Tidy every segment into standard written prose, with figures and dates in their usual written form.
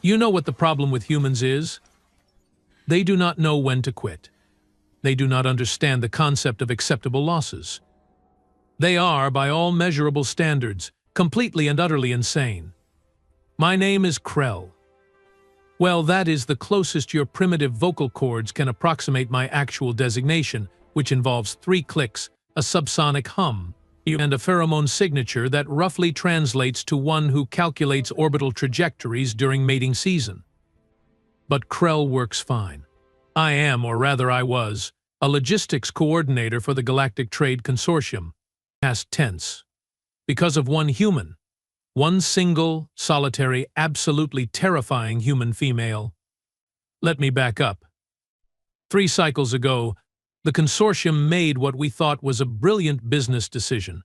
You know what the problem with humans is? They do not know when to quit. They do not understand the concept of acceptable losses. They are, by all measurable standards, completely and utterly insane. My name is Krell. Well, that is the closest your primitive vocal cords can approximate my actual designation, which involves 3 clicks, a subsonic hum, and a pheromone signature that roughly translates to one who calculates orbital trajectories during mating season. But Krell works fine. I am, or rather I was, a logistics coordinator for the Galactic Trade Consortium, past tense, because of one human. One single, solitary, absolutely terrifying human female. Let me back up. 3 cycles ago, the consortium made what we thought was a brilliant business decision.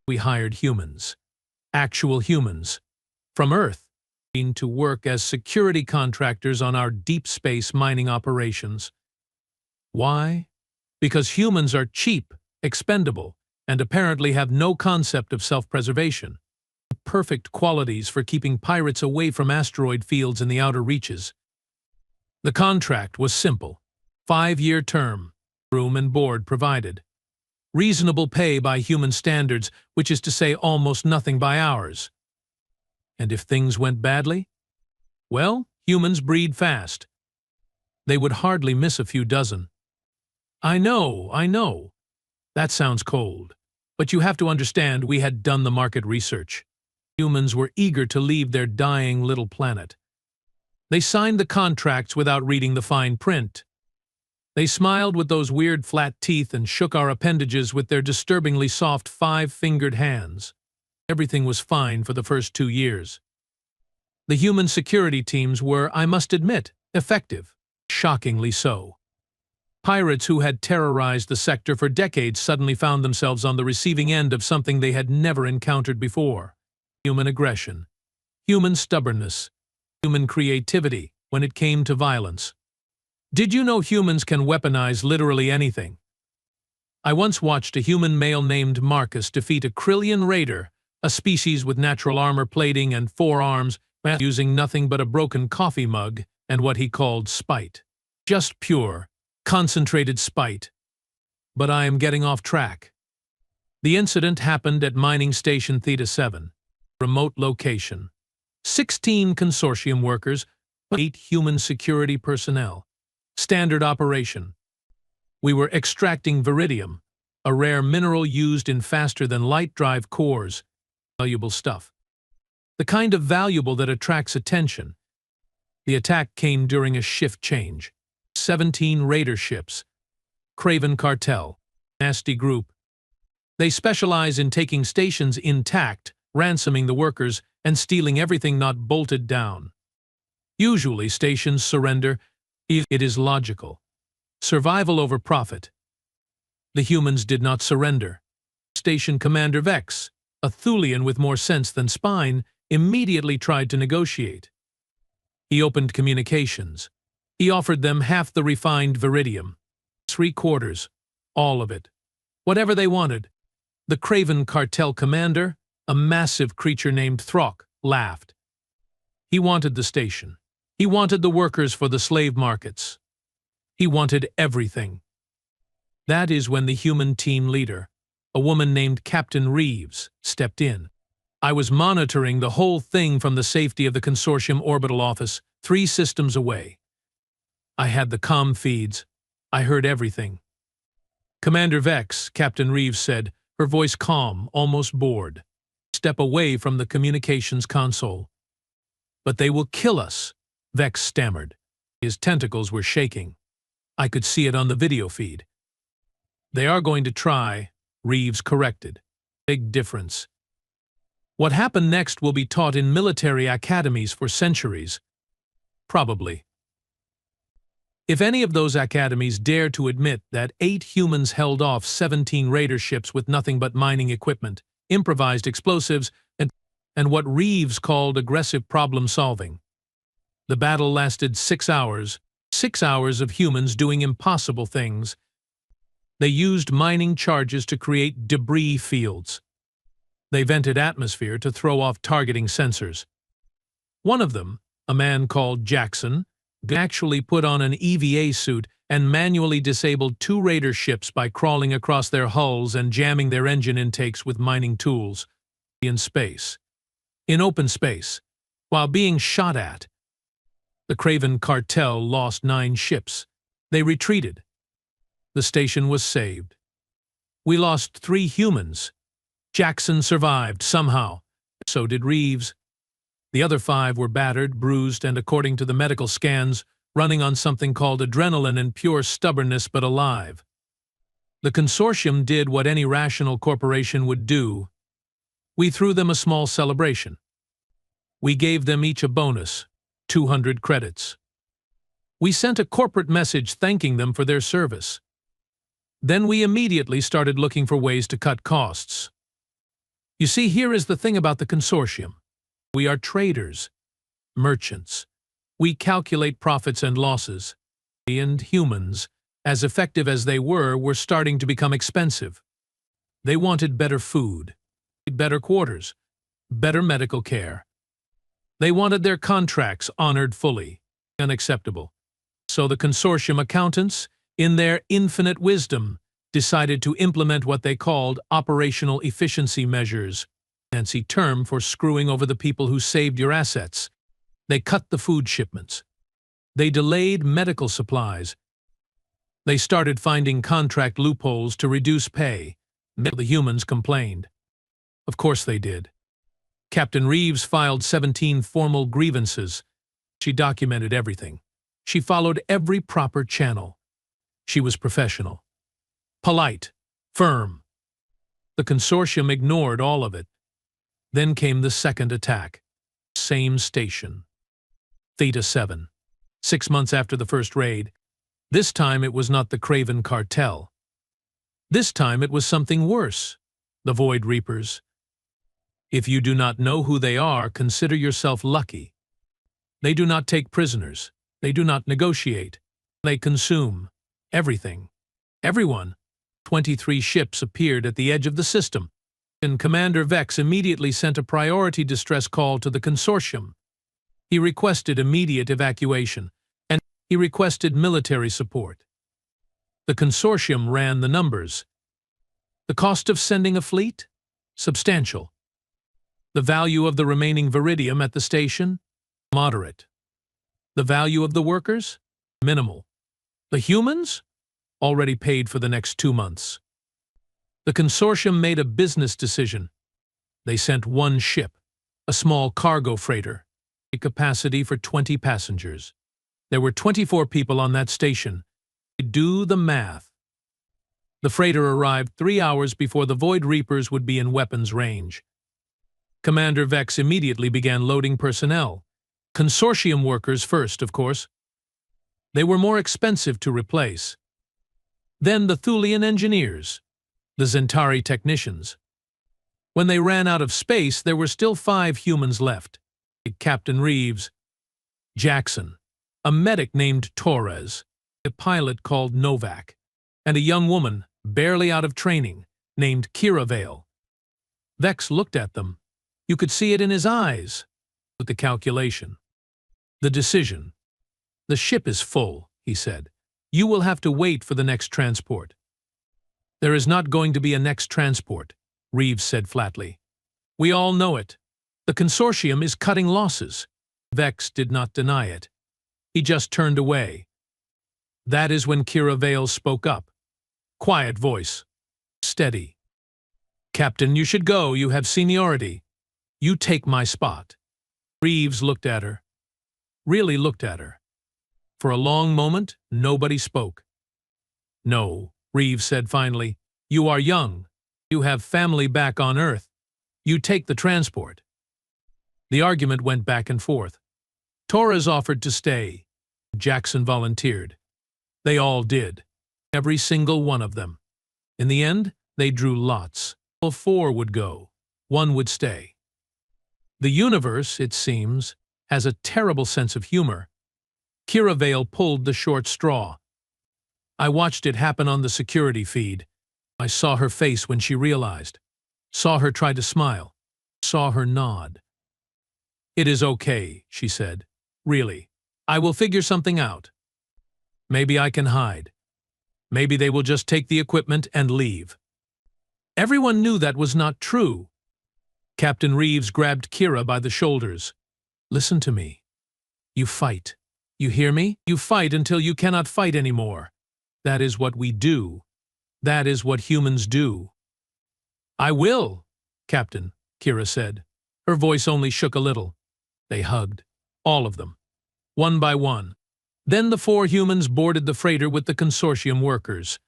We hired humans, actual humans, from Earth, to work as security contractors on our deep space mining operations. Why? Because humans are cheap, expendable, and apparently have no concept of self-preservation. Perfect qualities for keeping pirates away from asteroid fields in the outer reaches. The contract was simple. 5-year term, room and board provided. Reasonable pay by human standards, which is to say almost nothing by ours. And if things went badly? Well, humans breed fast. They would hardly miss a few dozen. I know. That sounds cold. But you have to understand we had done the market research. Humans were eager to leave their dying little planet. They signed the contracts without reading the fine print. They smiled with those weird flat teeth and shook our appendages with their disturbingly soft 5-fingered hands. Everything was fine for the first 2 years. The human security teams were, I must admit, effective. Shockingly so. Pirates who had terrorized the sector for decades suddenly found themselves on the receiving end of something they had never encountered before. Human aggression, human stubbornness, human creativity when it came to violence. Did you know humans can weaponize literally anything? I once watched a human male named Marcus defeat a Krillian raider, a species with natural armor plating and 4 arms, using nothing but a broken coffee mug and what he called spite. Just pure, concentrated spite. But I am getting off track. The incident happened at Mining Station Theta 7. Remote location. 16 consortium workers, 8 human security personnel. Standard operation. We were extracting viridium, a rare mineral used in faster-than-light drive cores. Valuable stuff. The kind of valuable that attracts attention. The attack came during a shift change. 17 raider ships. Craven Cartel. Nasty group. They specialize in taking stations intact, ransoming the workers, and stealing everything not bolted down. Usually stations surrender if it is logical. Survival over profit. The humans did not surrender. Station Commander Vex, a Thulian with more sense than spine, immediately tried to negotiate. He opened communications. He offered them half the refined viridium. 3/4, all of it. Whatever they wanted. The Craven Cartel commander, a massive creature named Throck, laughed. He wanted the station. He wanted the workers for the slave markets. He wanted everything. That is when the human team leader, a woman named Captain Reeves, stepped in. I was monitoring the whole thing from the safety of the consortium orbital office, 3 systems away. I had the comm feeds. I heard everything. Commander Vex, Captain Reeves said, her voice calm, almost bored. Step away from the communications console. But they will kill us, Vex stammered. His tentacles were shaking. I could see it on the video feed. They are going to try, Reeves corrected. Big difference. What happened next will be taught in military academies for centuries. Probably. If any of those academies dare to admit that 8 humans held off 17 raider ships with nothing but mining equipment, improvised explosives, and what Reeves called aggressive problem-solving. The battle lasted 6 hours, 6 hours of humans doing impossible things. They used mining charges to create debris fields. They vented atmosphere to throw off targeting sensors. One of them, A man called Jackson actually put on an EVA suit and manually disabled 2 raider ships by crawling across their hulls and jamming their engine intakes with mining tools in space. In open space, while being shot at, the Craven cartel lost 9 ships. They retreated. The station was saved. We lost 3 humans. Jackson survived, somehow. So did Reeves. The other 5 were battered, bruised, and according to the medical scans, running on something called adrenaline and pure stubbornness, but alive. The consortium did what any rational corporation would do. We threw them a small celebration. We gave them each a bonus, 200 credits. We sent a corporate message thanking them for their service. Then we immediately started looking for ways to cut costs. You see, here is the thing about the consortium. We are traders, merchants. We calculate profits and losses. And humans, as effective as they were starting to become expensive. They wanted better food, better quarters, better medical care. They wanted their contracts honored fully. Unacceptable. So the consortium accountants, in their infinite wisdom, decided to implement what they called operational efficiency measures, a fancy term for screwing over the people who saved your assets. They cut the food shipments. They delayed medical supplies. They started finding contract loopholes to reduce pay. The humans complained. Of course they did. Captain Reeves filed 17 formal grievances. She documented everything. She followed every proper channel. She was professional, polite, firm. The consortium ignored all of it. Then came the second attack. Same station. Theta 7. 6 months after the first raid. This time it was not the Craven cartel. This time it was something worse. The Void Reapers. If you do not know who they are, consider yourself lucky. They do not take prisoners. They do not negotiate. They consume everything. Everyone. 23 ships appeared at the edge of the system, and Commander Vex immediately sent a priority distress call to the consortium. He requested immediate evacuation, and he requested military support. The consortium ran the numbers. The cost of sending a fleet? Substantial. The value of the remaining Viridium at the station? Moderate. The value of the workers? Minimal. The humans? Already paid for the next 2 months. The consortium made a business decision. They sent 1 ship, a small cargo freighter, a capacity for 20 passengers. There were 24 people on that station. Do the math. The freighter arrived 3 hours before the Void Reapers would be in weapons range. Commander Vex immediately began loading personnel. Consortium workers first, of course. They were more expensive to replace. Then the Thulian engineers, the Zentari technicians. When they ran out of space, there were still 5 humans left. Captain Reeves, Jackson, a medic named Torres, a pilot called Novak, and a young woman, barely out of training, named Kira Vale. Vex looked at them. You could see it in his eyes. With the calculation. The decision. The ship is full, he said. You will have to wait for the next transport. There is not going to be a next transport, Reeves said flatly. We all know it. The consortium is cutting losses. Vex did not deny it. He just turned away. That is when Kira Vale spoke up. Quiet voice. Steady. Captain, you should go. You have seniority. You take my spot. Reeves looked at her. Really looked at her. For a long moment, nobody spoke. No, Reeves said finally. You are young. You have family back on Earth. You take the transport. The argument went back and forth. Torres offered to stay. Jackson volunteered. They all did. Every single one of them. In the end, they drew lots. All 4 would go. 1 would stay. The universe, it seems, has a terrible sense of humor. Kira Vale pulled the short straw. I watched it happen on the security feed. I saw her face when she realized. Saw her try to smile. Saw her nod. It is okay, she said. Really. I will figure something out. Maybe I can hide. Maybe they will just take the equipment and leave. Everyone knew that was not true. Captain Reeves grabbed Kira by the shoulders. Listen to me. You fight. You hear me? You fight until you cannot fight anymore. That is what we do. That is what humans do. I will, Captain, Kira said. Her voice only shook a little. They hugged. All of them. One by one. Then the 4 humans boarded the freighter with the consortium workers.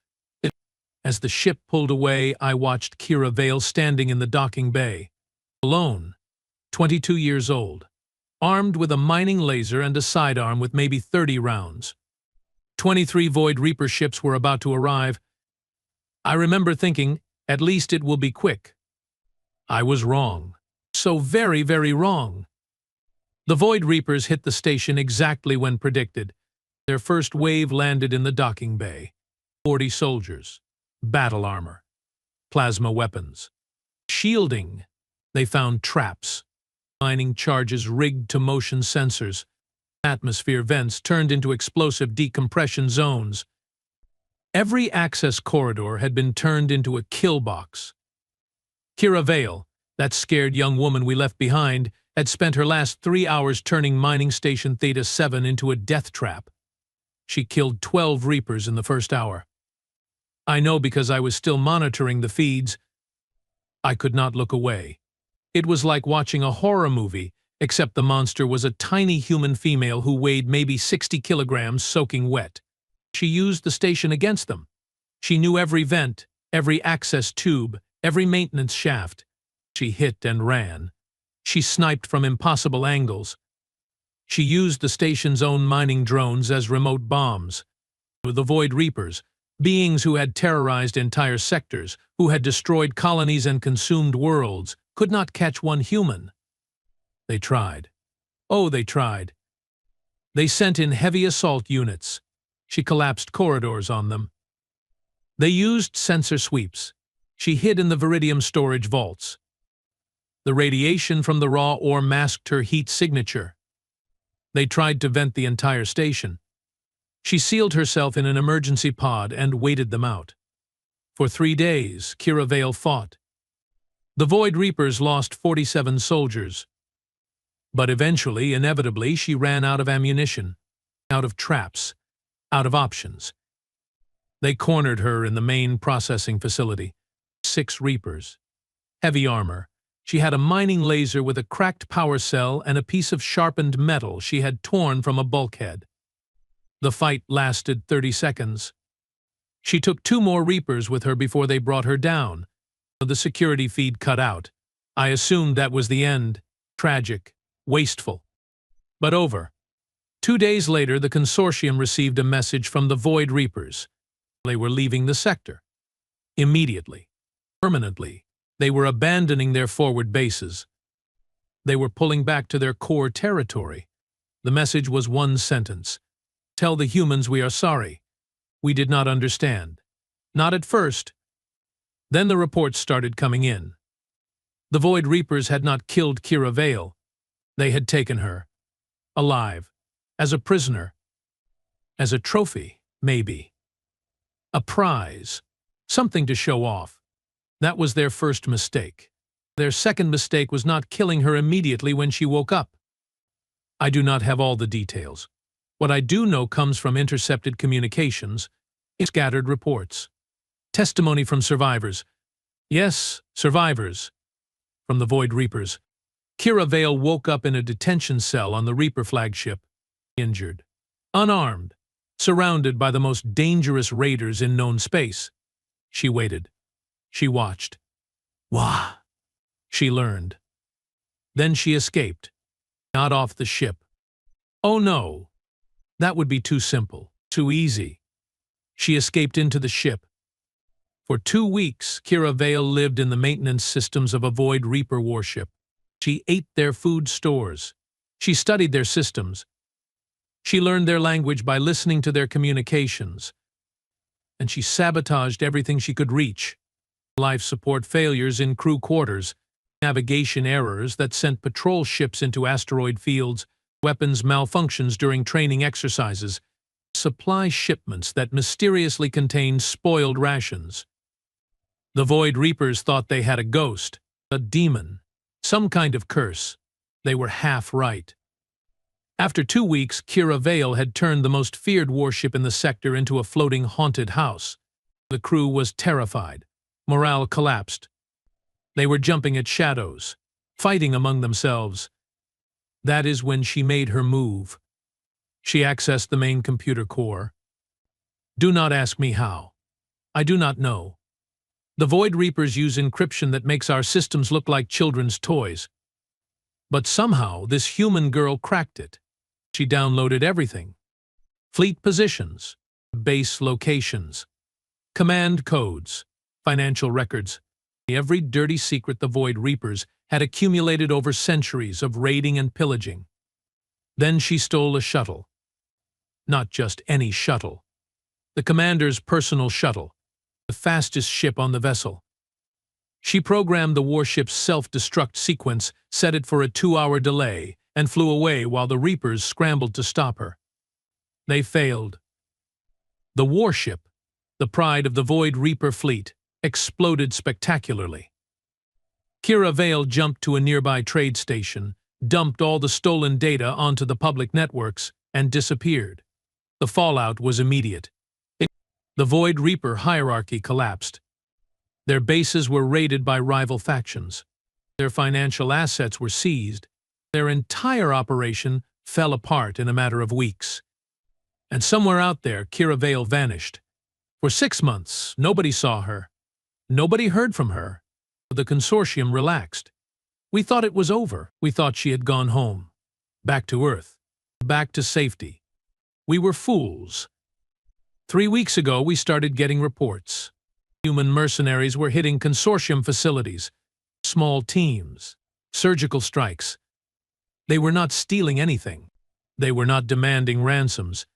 As the ship pulled away, I watched Kira Vale standing in the docking bay. Alone. 22 years old. Armed with a mining laser and a sidearm with maybe 30 rounds. 23 Void Reaper ships were about to arrive. I remember thinking, at least it will be quick. I was wrong. So very, very wrong. The Void Reapers hit the station exactly when predicted. Their first wave landed in the docking bay. 40 soldiers. Battle armor. Plasma weapons. Shielding. They found traps. Mining charges rigged to motion sensors. Atmosphere vents turned into explosive decompression zones. Every access corridor had been turned into a kill box. Kira Vale, that scared young woman we left behind, had spent her last 3 hours turning mining station Theta 7 into a death trap. She killed 12 Reapers in the first hour. I know because I was still monitoring the feeds. I could not look away. It was like watching a horror movie, except the monster was a tiny human female who weighed maybe 60 kilograms soaking wet. She used the station against them. She knew every vent, every access tube, every maintenance shaft. She hit and ran. She sniped from impossible angles. She used the station's own mining drones as remote bombs. The Void Reapers, beings who had terrorized entire sectors, who had destroyed colonies and consumed worlds, could not catch one human. They tried. Oh, they tried. They sent in heavy assault units. She collapsed corridors on them. They used sensor sweeps. She hid in the Viridium storage vaults. The radiation from the raw ore masked her heat signature. They tried to vent the entire station. She sealed herself in an emergency pod and waited them out. For 3 days, Kira Vale fought. The Void Reapers lost 47 soldiers. But eventually, inevitably, she ran out of ammunition, out of traps, out of options. They cornered her in the main processing facility. 6 Reapers. Heavy armor. She had a mining laser with a cracked power cell and a piece of sharpened metal she had torn from a bulkhead. The fight lasted 30 seconds. She took 2 more Reapers with her before they brought her down. The security feed cut out. I assumed that was the end. Tragic. Wasteful. But over. 2 days later, the consortium received a message from the Void Reapers. They were leaving the sector. Immediately. Permanently. They were abandoning their forward bases. They were pulling back to their core territory. The message was one sentence. Tell the humans we are sorry. We did not understand. Not at first. Then the reports started coming in. The Void Reapers had not killed Kira Vale. They had taken her. Alive. As a prisoner. As a trophy, maybe. A prize. Something to show off. That was their first mistake. Their second mistake was not killing her immediately when she woke up. I do not have all the details. What I do know comes from intercepted communications, scattered reports. Testimony from survivors. Yes, survivors. From the Void Reapers. Kira Vale woke up in a detention cell on the Reaper flagship, injured, unarmed, surrounded by the most dangerous raiders in known space. She waited. She watched. Wah! She learned. Then she escaped. Not off the ship. Oh no! That would be too simple, too easy. She escaped into the ship. For 2 weeks, Kira Vale lived in the maintenance systems of a Void Reaper warship. She ate their food stores. She studied their systems. She learned their language by listening to their communications. And she sabotaged everything she could reach. Life support failures in crew quarters, navigation errors that sent patrol ships into asteroid fields, weapons malfunctions during training exercises, supply shipments that mysteriously contained spoiled rations. The Void Reapers thought they had a ghost, a demon, some kind of curse. They were half right. After 2 weeks, Kira Vale had turned the most feared warship in the sector into a floating haunted house. The crew was terrified. Morale collapsed. They were jumping at shadows, fighting among themselves. That is when she made her move. She accessed the main computer core. Do not ask me how. I do not know. The Void Reapers use encryption that makes our systems look like children's toys. But somehow this human girl cracked it. She downloaded everything. Fleet positions, base locations, command codes, financial records. Every dirty secret the Void Reapers had accumulated over centuries of raiding and pillaging. Then she stole a shuttle. Not just any shuttle. The commander's personal shuttle, the fastest ship on the vessel. She programmed the warship's self-destruct sequence, set it for a 2-hour delay, and flew away while the Reapers scrambled to stop her. They failed. The warship, the pride of the Void Reaper fleet, exploded spectacularly. Kira Vale jumped to a nearby trade station, dumped all the stolen data onto the public networks, and disappeared. The fallout was immediate. The Void Reaper hierarchy collapsed. Their bases were raided by rival factions. Their financial assets were seized. Their entire operation fell apart in a matter of weeks. And somewhere out there, Kira Vale vanished. For 6 months, nobody saw her. Nobody heard from her. The consortium relaxed. We thought it was over. We thought she had gone home. Back to Earth. Back to safety. We were fools. 3 weeks ago, we started getting reports. Human mercenaries were hitting consortium facilities. Small teams. Surgical strikes. They were not stealing anything. They were not demanding ransoms.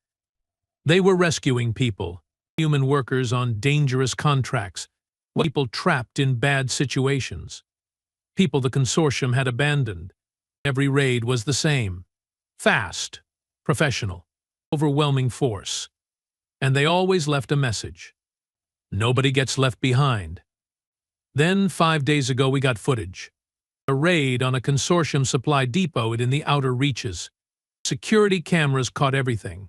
They were rescuing people. Human workers on dangerous contracts. People trapped in bad situations. People the consortium had abandoned. Every raid was the same. Fast, professional, overwhelming force. And they always left a message. Nobody gets left behind. Then, 5 days ago, we got footage. A raid on a consortium supply depot in the outer reaches. Security cameras caught everything.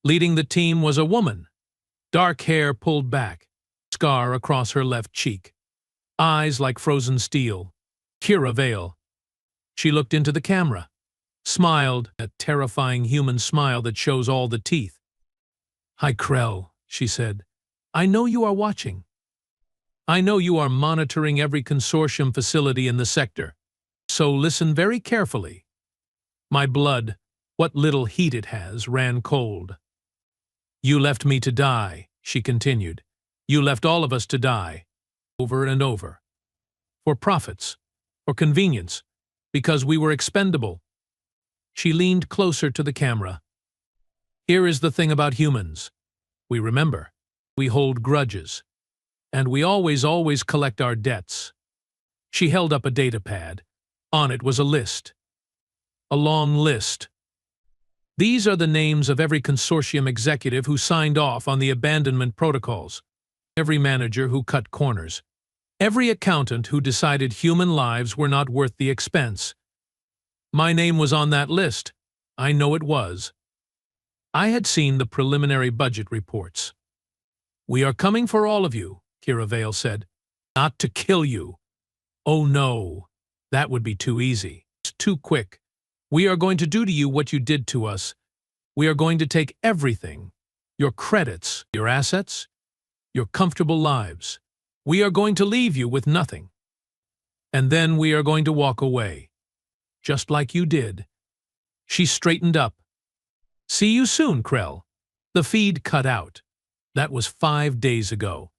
Leading the team was a woman. Dark hair pulled back, scar across her left cheek. Eyes like frozen steel. Kira Vale. She looked into the camera, smiled, a terrifying human smile that shows all the teeth. "Hi, Krell," she said. "I know you are watching. I know you are monitoring every consortium facility in the sector. So listen very carefully." My blood, what little heat it has, ran cold. "You left me to die," she continued. "You left all of us to die. Over and over. For profits. For convenience. Because we were expendable." She leaned closer to the camera. "Here is the thing about humans. We remember. We hold grudges. And we always collect our debts." She held up a data pad. On it was a list. A long list. These are the names of every consortium executive who signed off on the abandonment protocols, every manager who cut corners, every accountant who decided human lives were not worth the expense. My name was on that list. I know it was. I had seen the preliminary budget reports. "We are coming for all of you," Kira Vale said. "Not to kill you. Oh no, that would be too easy. It's too quick. We are going to do to you what you did to us. We are going to take everything. Your credits, your assets, your comfortable lives. We are going to leave you with nothing. And then we are going to walk away. Just like you did." She straightened up. "See you soon, Krell." The feed cut out. That was 5 days ago.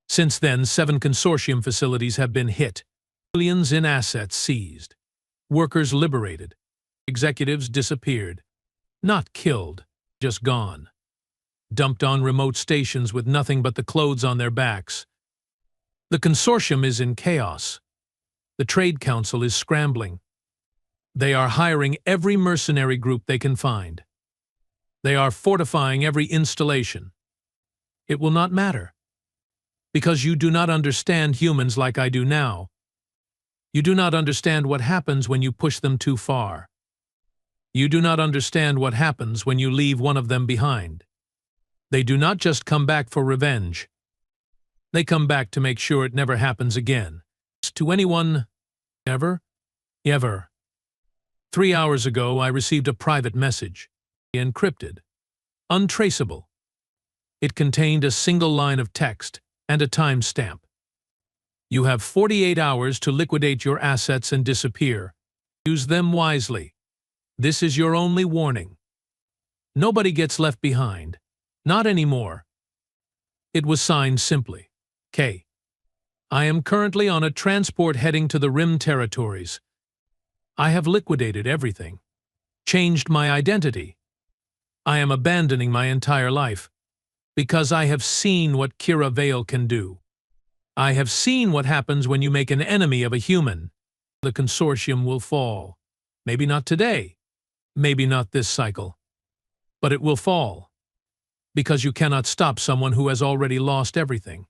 Since then, 7 consortium facilities have been hit. Billions in assets seized. Workers liberated. Executives disappeared. Not killed, just gone. Dumped on remote stations with nothing but the clothes on their backs. The consortium is in chaos. The Trade Council is scrambling. They are hiring every mercenary group they can find. They are fortifying every installation. It will not matter. Because you do not understand humans like I do now. You do not understand what happens when you push them too far. You do not understand what happens when you leave one of them behind. They do not just come back for revenge. They come back to make sure it never happens again. To anyone, ever? 3 hours ago, I received a private message, encrypted, untraceable. It contained a single line of text and a timestamp. You have 48 hours to liquidate your assets and disappear. Use them wisely. This is your only warning. Nobody gets left behind. Not anymore. It was signed simply, K. I am currently on a transport heading to the Rim territories. I have liquidated everything. Changed my identity. I am abandoning my entire life. Because I have seen what Kira Vale can do. I have seen what happens when you make an enemy of a human. The consortium will fall. Maybe not today. Maybe not this cycle. But it will fall. Because you cannot stop someone who has already lost everything.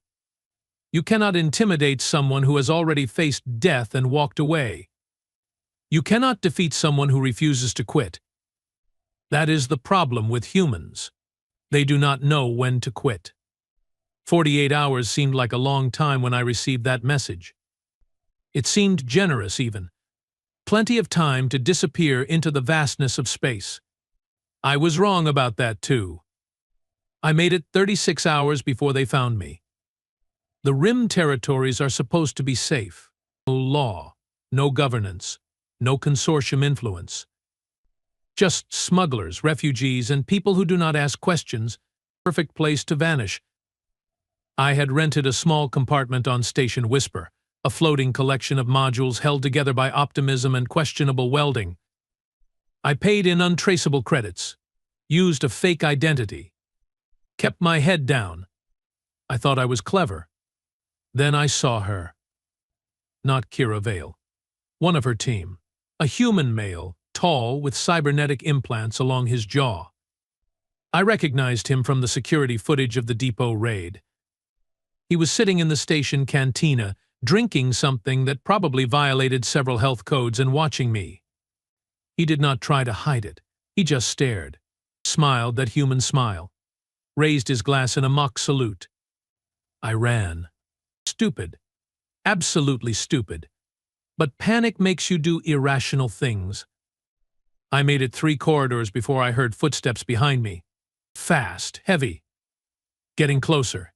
You cannot intimidate someone who has already faced death and walked away. You cannot defeat someone who refuses to quit. That is the problem with humans. They do not know when to quit. 48 hours seemed like a long time when I received that message. It seemed generous even. Plenty of time to disappear into the vastness of space. I was wrong about that too. I made it 36 hours before they found me. The Rim territories are supposed to be safe. No law, no governance, no consortium influence. Just smugglers, refugees, and people who do not ask questions. Perfect place to vanish. I had rented a small compartment on Station Whisper, a floating collection of modules held together by optimism and questionable welding. I paid in untraceable credits, used a fake identity, kept my head down. I thought I was clever. Then I saw her. Not Kira Vale. One of her team. A human male, tall, with cybernetic implants along his jaw. I recognized him from the security footage of the depot raid. He was sitting in the station cantina, drinking something that probably violated several health codes and watching me. He did not try to hide it. He just stared, smiled that human smile, raised his glass in a mock salute. I ran. Stupid. Absolutely stupid. But panic makes you do irrational things. I made it 3 corridors before I heard footsteps behind me. Fast, heavy. Getting closer.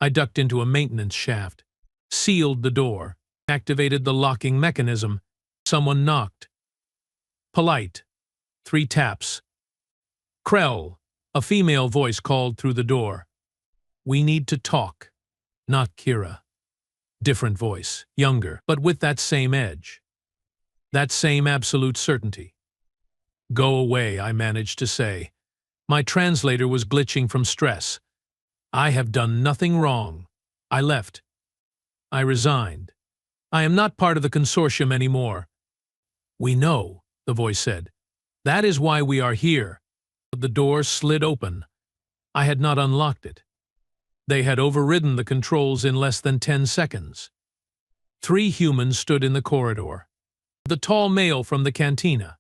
I ducked into a maintenance shaft, sealed the door, activated the locking mechanism. Someone knocked. Polite. 3 taps. Krell, a female voice called through the door. We need to talk. Not Kira. Different voice, younger, but with that same edge. That same absolute certainty. Go away, I managed to say. My translator was glitching from stress. I have done nothing wrong. I left. I resigned. I am not part of the consortium anymore. We know, the voice said. That is why we are here. The door slid open. I had not unlocked it. They had overridden the controls in less than 10 seconds. 3 humans stood in the corridor. The tall male from the cantina,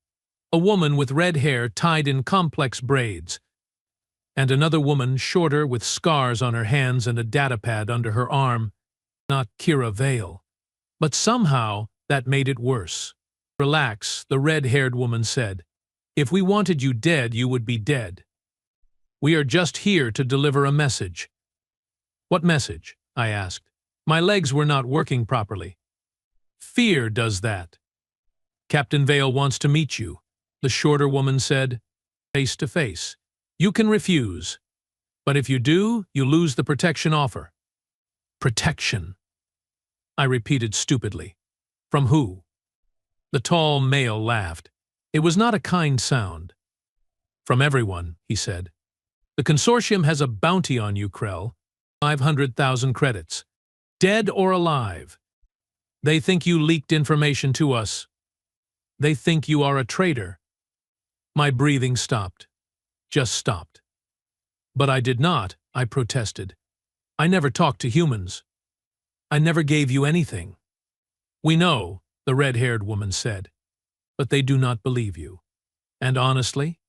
a woman with red hair tied in complex braids, and another woman shorter with scars on her hands and a datapad under her arm. Not Kira Vale. But somehow that made it worse. Relax, the red-haired woman said. If we wanted you dead, you would be dead. We are just here to deliver a message. What message? I asked. My legs were not working properly. Fear does that. Captain Vale wants to meet you, the shorter woman said, face to face. You can refuse. But if you do, you lose the protection offer. Protection. I repeated stupidly. From who? The tall male laughed. It was not a kind sound. From everyone, he said. The consortium has a bounty on you, Krell. 500,000 credits. Dead or alive. They think you leaked information to us. They think you are a traitor. My breathing stopped. Just stopped. But I did not, I protested. I never talked to humans. I never gave you anything. We know, the red-haired woman said, but they do not believe you. And honestly,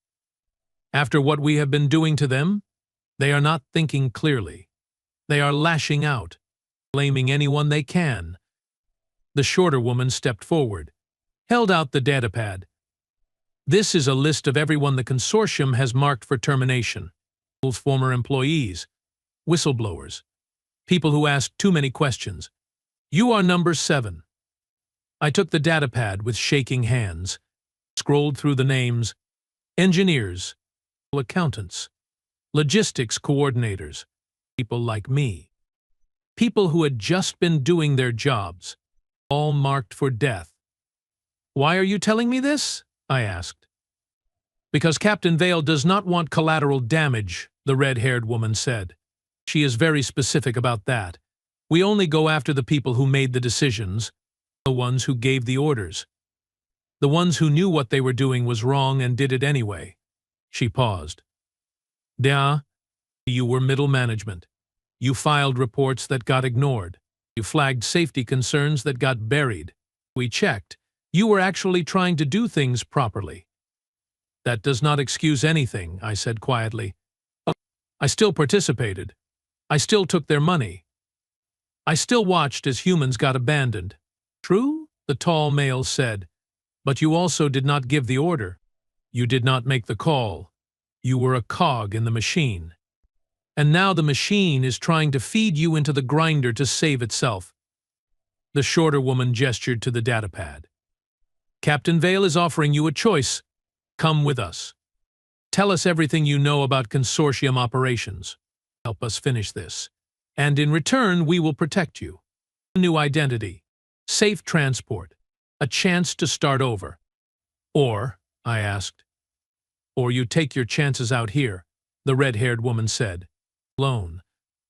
after what we have been doing to them, they are not thinking clearly. They are lashing out, blaming anyone they can. The shorter woman stepped forward, held out the datapad. This is a list of everyone the consortium has marked for termination. Former employees, whistleblowers, people who asked too many questions. You are number 7. I took the datapad with shaking hands, scrolled through the names: engineers, accountants, logistics coordinators, people like me, people who had just been doing their jobs, all marked for death. Why are you telling me this? I asked. Because Captain Vale does not want collateral damage, the red-haired woman said. She is very specific about that. We only go after the people who made the decisions, the ones who gave the orders. The ones who knew what they were doing was wrong and did it anyway. She paused. Yeah, you were middle management. You filed reports that got ignored. You flagged safety concerns that got buried. We checked. You were actually trying to do things properly. That does not excuse anything, I said quietly. I still participated. I still took their money. I still watched as humans got abandoned. True, the tall male said, but you also did not give the order. You did not make the call. You were a cog in the machine. And now the machine is trying to feed you into the grinder to save itself. The shorter woman gestured to the datapad. Captain Vale is offering you a choice. Come with us. Tell us everything you know about consortium operations. Help us finish this. And in return, we will protect you. A new identity, safe transport, a chance to start over. Or, I asked. Or you take your chances out here, the red-haired woman said. Alone,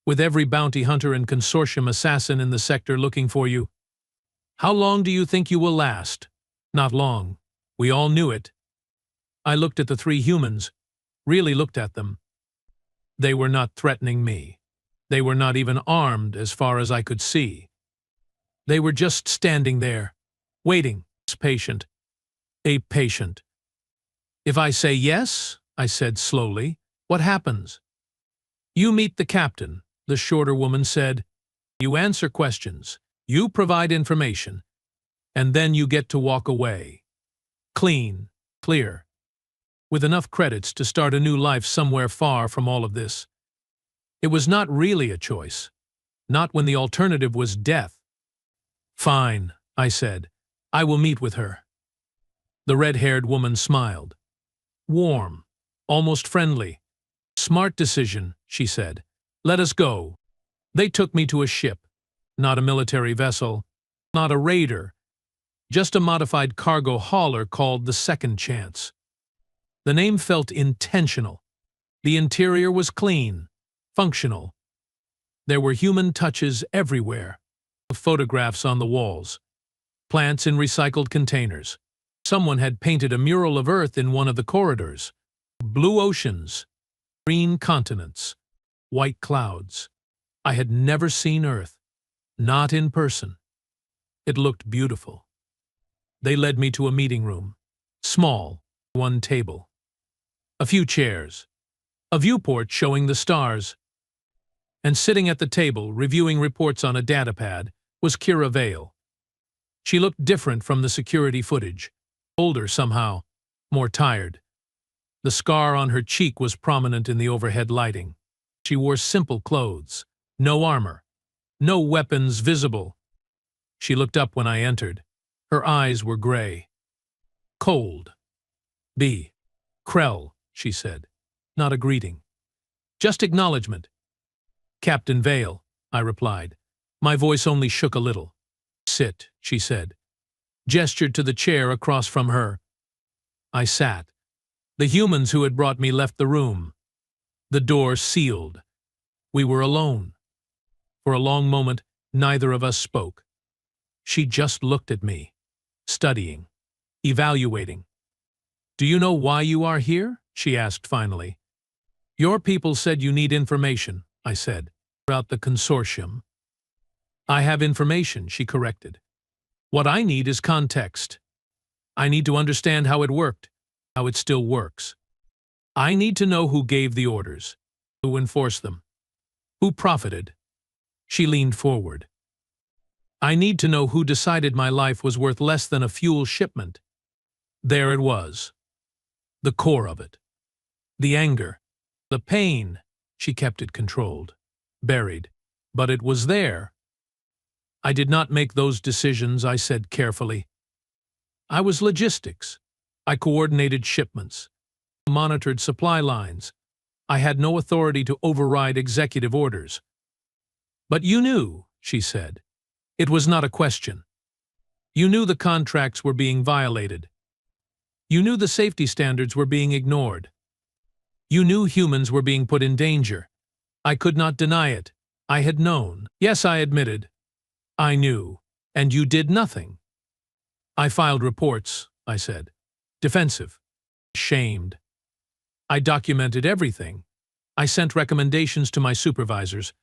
with every bounty hunter and consortium assassin in the sector looking for you. How long do you think you will last? Not long. We all knew it. I looked at the 3 humans, really looked at them. They were not threatening me. They were not even armed as far as I could see. They were just standing there, waiting, patient. A patient. If I say yes, I said slowly, what happens? You meet the captain, the shorter woman said. You answer questions. You provide information. And then you get to walk away. Clean, clear. With enough credits to start a new life somewhere far from all of this. It was not really a choice. Not when the alternative was death. Fine, I said. I will meet with her. The red-haired woman smiled. Warm, almost friendly. Smart decision, she said. Let us go. They took me to a ship. Not a military vessel. Not a raider. Just a modified cargo hauler called the Second Chance. The name felt intentional. The interior was clean, functional. There were human touches everywhere. Photographs on the walls. Plants in recycled containers. Someone had painted a mural of Earth in one of the corridors. Blue oceans. Green continents. White clouds. I had never seen Earth. Not in person. It looked beautiful. They led me to a meeting room. Small, 1 table. A few chairs. A viewport showing the stars. And sitting at the table, reviewing reports on a datapad, was Kira Vale. She looked different from the security footage. Older somehow. More tired. The scar on her cheek was prominent in the overhead lighting. She wore simple clothes. No armor. No weapons visible. She looked up when I entered. Her eyes were gray. Cold. B. Krell, she said. Not a greeting. Just acknowledgement. Captain Vale, I replied. My voice only shook a little. Sit, she said. Gestured to the chair across from her. I sat. The humans who had brought me left the room. The door sealed. We were alone. For a long moment, neither of us spoke. She just looked at me, studying. evaluating. "Do you know why you are here?" she asked finally. "Your people said you need information," I said, "about the consortium." "I have information," she corrected. "What I need is context. I need to understand how it worked, how it still works. I need to know who gave the orders, who enforced them, who profited." She leaned forward. "I need to know who decided my life was worth less than a fuel shipment." There it was. The core of it. The anger. The pain. She kept it controlled. Buried. But it was there. "I did not make those decisions," I said carefully. "I was logistics. I coordinated shipments. Monitored supply lines. I had no authority to override executive orders." "But you knew," she said. "It was not a question. You knew the contracts were being violated. You knew the safety standards were being ignored. You knew humans were being put in danger. I could not deny it. I had known." "Yes," I admitted. "I knew. And you did nothing." "I filed reports," I said. "Defensive. Ashamed. I documented everything. I sent recommendations to my supervisors,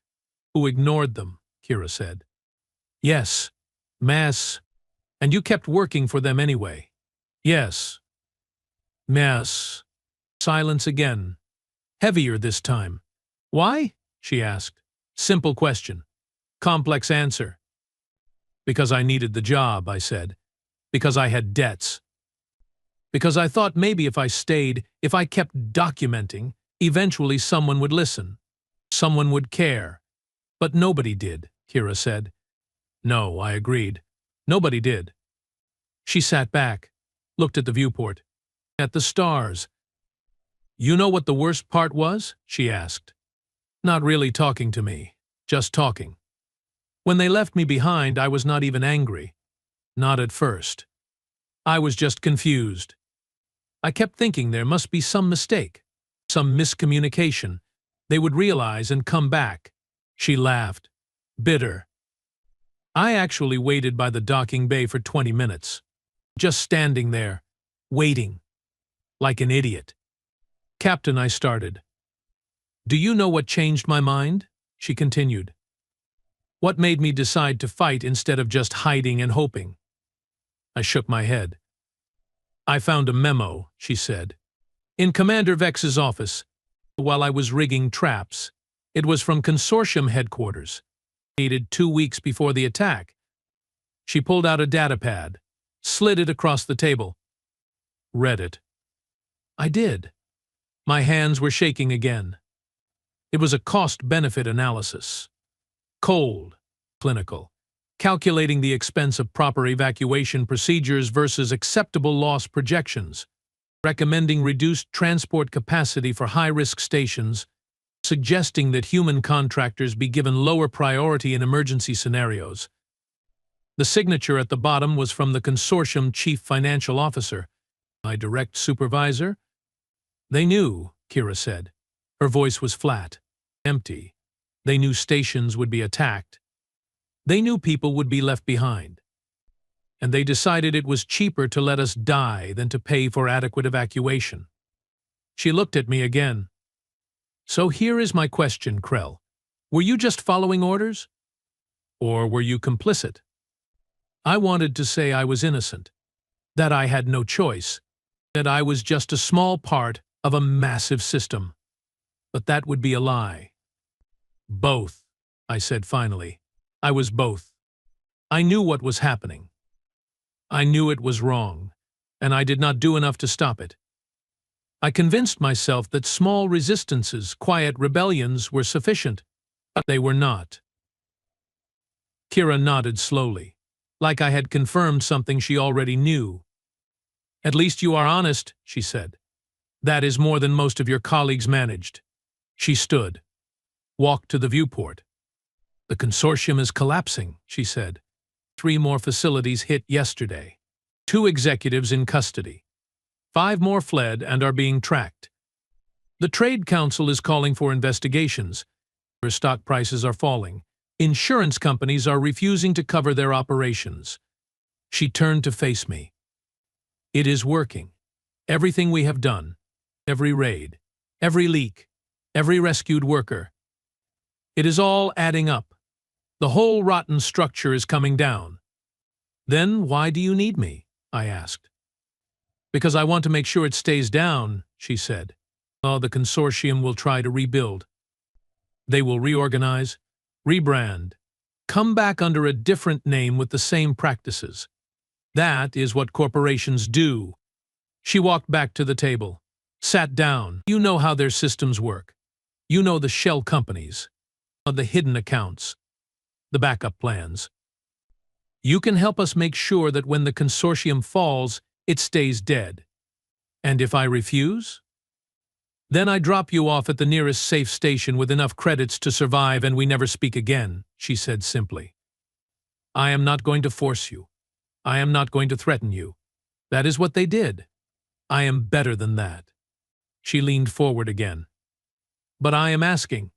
who ignored them," Kira said. "Yes. Mess. And you kept working for them anyway." "Yes. Mess." Silence again. Heavier this time. "Why?" she asked. Simple question. Complex answer. "Because I needed the job," I said. "Because I had debts. Because I thought maybe if I stayed, if I kept documenting, eventually someone would listen. Someone would care." "But nobody did," Kira said. "No," I agreed. "Nobody did." She sat back, looked at the viewport, at the stars. "You know what the worst part was?" she asked. "Not really talking to me, just talking. When they left me behind, I was not even angry. Not at first. I was just confused. I kept thinking there must be some mistake, some miscommunication. They would realize and come back." She laughed, bitter. "I actually waited by the docking bay for 20 minutes. Just standing there, waiting, like an idiot." "Captain," I started. "Do you know what changed my mind?" she continued. "What made me decide to fight instead of just hiding and hoping?" I shook my head. "I found a memo," she said, "in Commander Vex's office, while I was rigging traps. It was from Consortium headquarters, dated 2 weeks before the attack." She pulled out a datapad, slid it across the table. "Read it." I did. My hands were shaking again. It was a cost-benefit analysis. Cold, clinical, calculating the expense of proper evacuation procedures versus acceptable loss projections, recommending reduced transport capacity for high-risk stations, suggesting that human contractors be given lower priority in emergency scenarios. The signature at the bottom was from the consortium chief financial officer, my direct supervisor. "They knew," Kira said. Her voice was flat, empty. "They knew stations would be attacked. They knew people would be left behind. And they decided it was cheaper to let us die than to pay for adequate evacuation." She looked at me again. "So here is my question, Krell. Were you just following orders? Or were you complicit?" I wanted to say I was innocent, that I had no choice, that I was just a small part of a massive system. But that would be a lie. "Both," I said finally. "I was both. I knew what was happening. I knew it was wrong, and I did not do enough to stop it. I convinced myself that small resistances, quiet rebellions, were sufficient, but they were not." Kira nodded slowly, like I had confirmed something she already knew. "At least you are honest," she said. "That is more than most of your colleagues managed." She stood, walked to the viewport. "The consortium is collapsing," she said. 3 more facilities hit yesterday. 2 executives in custody. 5 more fled and are being tracked. The Trade Council is calling for investigations. Their stock prices are falling. Insurance companies are refusing to cover their operations." She turned to face me. It is working. Everything we have done, every raid, every leak, every rescued worker, it is all adding up. The whole rotten structure is coming down. Then why do you need me? I asked. Because I want to make sure it stays down, she said. Oh, the consortium will try to rebuild. They will reorganize, rebrand, come back under a different name with the same practices. That is what corporations do. She walked back to the table, sat down. You know how their systems work. You know the shell companies, the hidden accounts, the backup plans. You can help us make sure that when the consortium falls, it stays dead. And if I refuse? Then I drop you off at the nearest safe station with enough credits to survive and we never speak again, she said simply. I am not going to force you. I am not going to threaten you. That is what they did. I am better than that. She leaned forward again. But I am asking,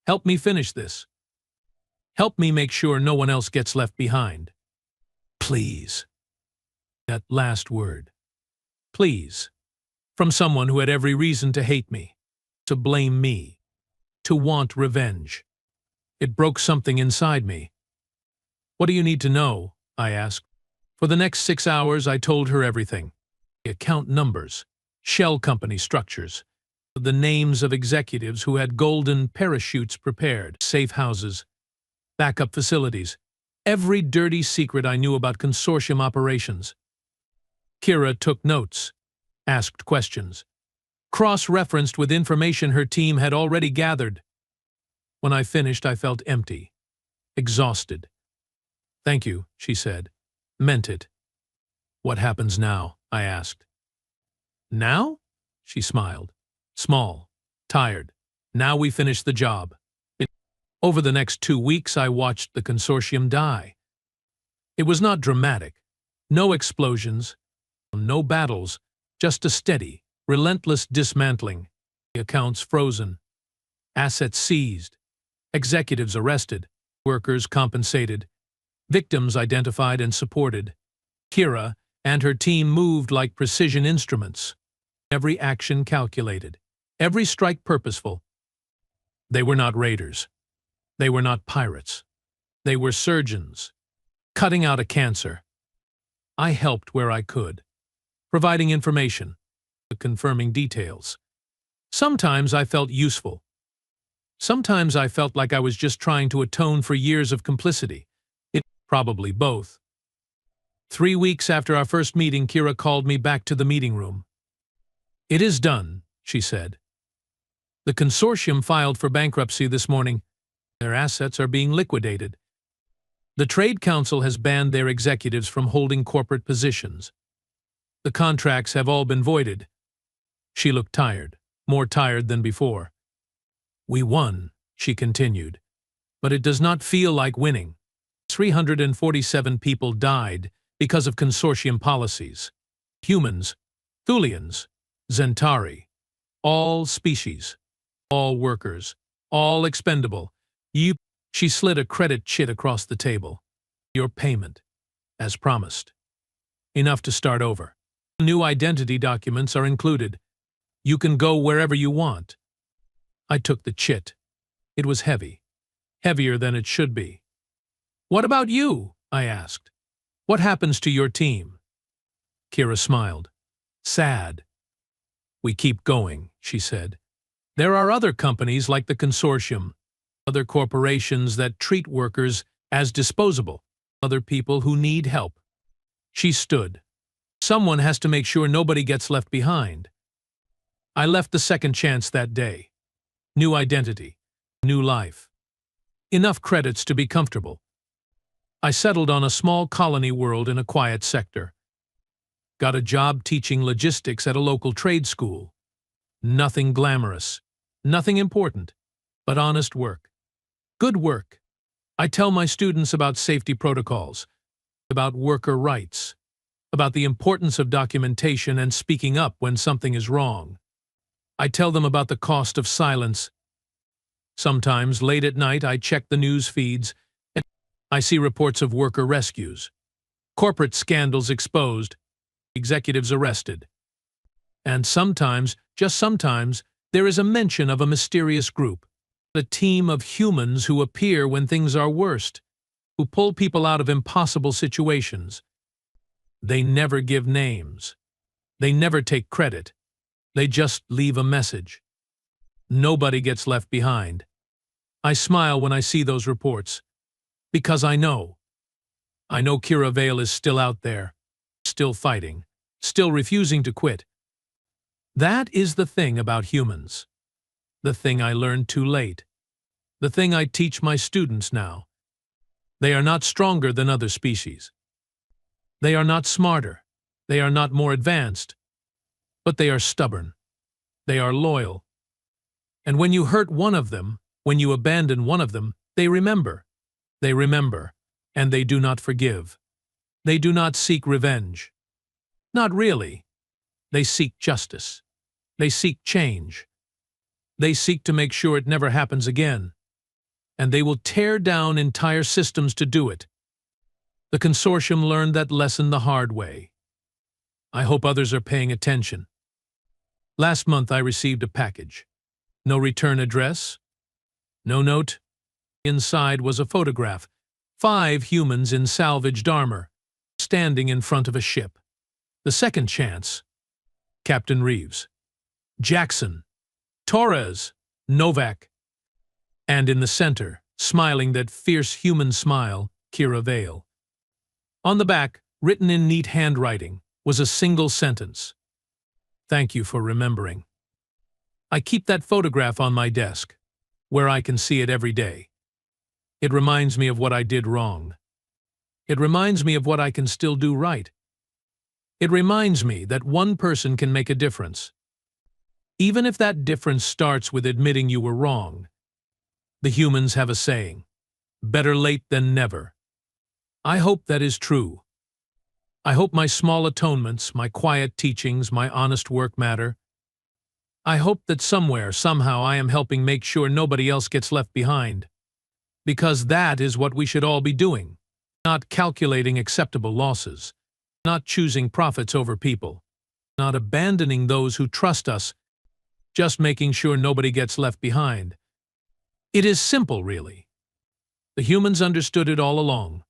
help me finish this. Help me make sure no one else gets left behind. Please. That last word. Please. From someone who had every reason to hate me, to blame me, to want revenge. It broke something inside me. What do you need to know? I asked. For the next 6 hours, I told her everything. Account numbers, shell company structures, the names of executives who had golden parachutes prepared, safe houses, backup facilities, every dirty secret I knew about consortium operations. Kira took notes, asked questions, cross-referenced with information her team had already gathered. When I finished, I felt empty, exhausted. Thank you, she said. Meant it. What happens now? I asked. Now? She smiled. Small, tired. Now we finish the job. Over the next 2 weeks, I watched the consortium die. It was not dramatic. No explosions, no battles, just a steady, relentless dismantling. Accounts frozen, assets seized, executives arrested, workers compensated, victims identified and supported. Kira and her team moved like precision instruments. Every action calculated, every strike purposeful. They were not raiders. They were not pirates. They were surgeons, cutting out a cancer. I helped where I could, providing information, confirming details. Sometimes I felt useful. Sometimes I felt like I was just trying to atone for years of complicity. Probably both. 3 weeks after our first meeting, Kira called me back to the meeting room. It is done, she said. The consortium filed for bankruptcy this morning. Their assets are being liquidated. The Trade Council has banned their executives from holding corporate positions. The contracts have all been voided. She looked tired, more tired than before. We won, she continued, but it does not feel like winning. 347 people died because of consortium policies. Humans, Thulians, Zentari, all species, all workers, all expendable. She slid a credit chit across the table. Your payment, as promised. Enough to start over. New identity documents are included. You can go wherever you want. I took the chit. It was heavy, heavier than it should be. What about you? I asked. What happens to your team? Kira smiled. Sad. We keep going, she said. There are other companies like the consortium, other corporations that treat workers as disposable, other people who need help. She stood. Someone has to make sure nobody gets left behind. I left the second chance that day. New identity, new life. Enough credits to be comfortable. I settled on a small colony world in a quiet sector. Got a job teaching logistics at a local trade school. Nothing glamorous, nothing important, but honest work. Good work. I tell my students about safety protocols, about worker rights, about the importance of documentation and speaking up when something is wrong. I tell them about the cost of silence. Sometimes, late at night, I check the news feeds and I see reports of worker rescues, corporate scandals exposed, executives arrested. And sometimes, just sometimes, there is a mention of a mysterious group, a team of humans who appear when things are worst, who pull people out of impossible situations. They never give names. They never take credit. They just leave a message. Nobody gets left behind. I smile when I see those reports, because I know Kira Vale is still out there, still fighting, still refusing to quit. That is the thing about humans. The thing I learned too late. The thing I teach my students now. They are not stronger than other species. They are not smarter. They are not more advanced. But they are stubborn. They are loyal. And when you hurt one of them, when you abandon one of them, they remember. They remember, and they do not forgive. They do not seek revenge. Not really. They seek justice. They seek change. They seek to make sure it never happens again. And they will tear down entire systems to do it. The consortium learned that lesson the hard way. I hope others are paying attention. Last month I received a package. No return address. No note. Inside was a photograph. 5 humans in salvaged armor, standing in front of a ship. The second chance. Captain Reeves, Jackson, Torres, Novak. And in the center, smiling that fierce human smile, Kira Vale. On the back, written in neat handwriting, was a single sentence. Thank you for remembering. I keep that photograph on my desk, where I can see it every day. It reminds me of what I did wrong. It reminds me of what I can still do right. It reminds me that one person can make a difference. Even if that difference starts with admitting you were wrong. The humans have a saying, better late than never. I hope that is true. I hope my small atonements, my quiet teachings, my honest work matter. I hope that somewhere, somehow I am helping make sure nobody else gets left behind. Because that is what we should all be doing. Not calculating acceptable losses. Not choosing profits over people. Not abandoning those who trust us. Just making sure nobody gets left behind. It is simple, really. The humans understood it all along.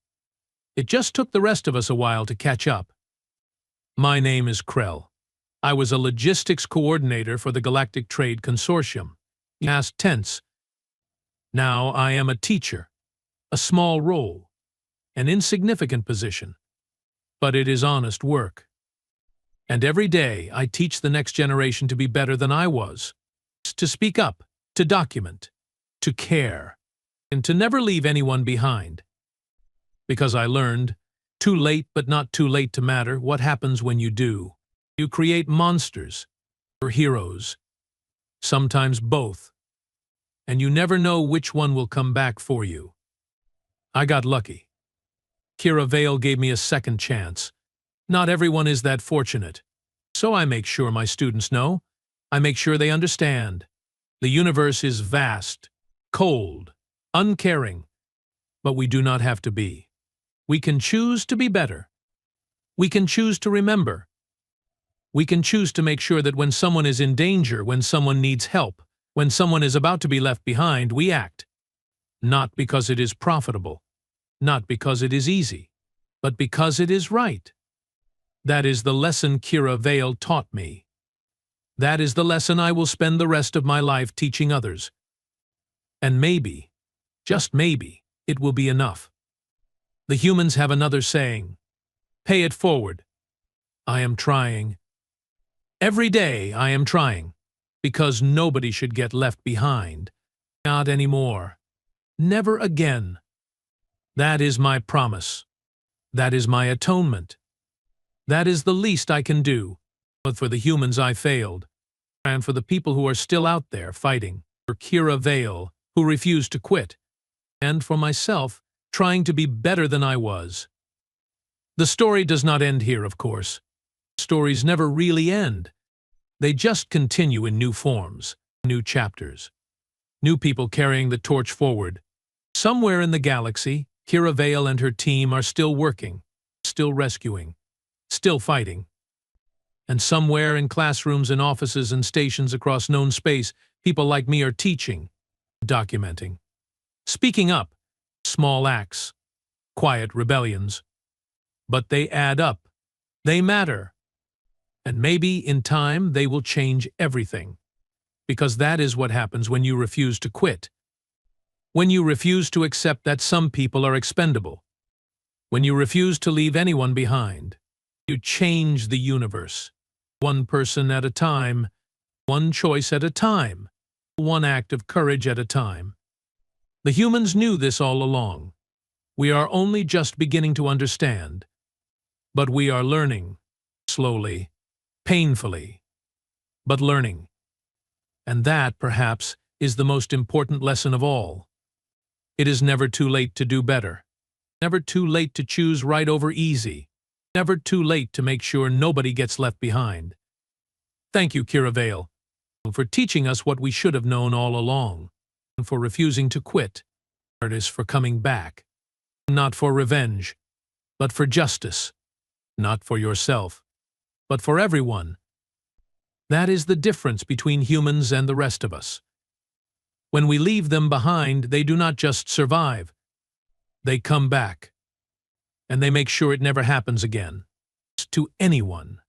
It just took the rest of us a while to catch up. My name is Krell. I was a logistics coordinator for the Galactic Trade Consortium. Past tense. Now I am a teacher. A small role. An insignificant position. But it is honest work. And every day I teach the next generation to be better than I was. To speak up. To document. To care. And to never leave anyone behind. Because I learned, too late but not too late to matter, what happens when you do. You create monsters, or heroes, sometimes both, and you never know which one will come back for you. I got lucky. Kira Vale gave me a second chance. Not everyone is that fortunate. So I make sure my students know. I make sure they understand. The universe is vast, cold, uncaring, but we do not have to be. We can choose to be better. We can choose to remember. We can choose to make sure that when someone is in danger, when someone needs help, when someone is about to be left behind, we act. Not because it is profitable, not because it is easy, but because it is right. That is the lesson Kira Vale taught me. That is the lesson I will spend the rest of my life teaching others. And maybe, just maybe, it will be enough. The humans have another saying, pay it forward. I am trying. Every day I am trying, because nobody should get left behind. Not anymore. Never again. That is my promise. That is my atonement. That is the least I can do. But for the humans I failed, and for the people who are still out there fighting, for Kira Vale, who refused to quit, and for myself, trying to be better than I was. The story does not end here, of course. Stories never really end. They just continue in new forms, new chapters. New people carrying the torch forward. Somewhere in the galaxy, Kira Vale and her team are still working, still rescuing, still fighting. And somewhere in classrooms and offices and stations across known space, people like me are teaching, documenting, speaking up, small acts, quiet rebellions. But they add up. They matter. And maybe in time they will change everything. Because that is what happens when you refuse to quit. When you refuse to accept that some people are expendable. When you refuse to leave anyone behind. You change the universe. One person at a time. One choice at a time. One act of courage at a time. The humans knew this all along. We are only just beginning to understand. But we are learning. Slowly. Painfully. But learning. And that, perhaps, is the most important lesson of all. It is never too late to do better. Never too late to choose right over easy. Never too late to make sure nobody gets left behind. Thank you, Kira Vale, for teaching us what we should have known all along, and for refusing to quit. It is for coming back. Not for revenge, but for justice. Not for yourself, but for everyone. That is the difference between humans and the rest of us. When we leave them behind, they do not just survive. They come back. And they make sure it never happens again. To anyone.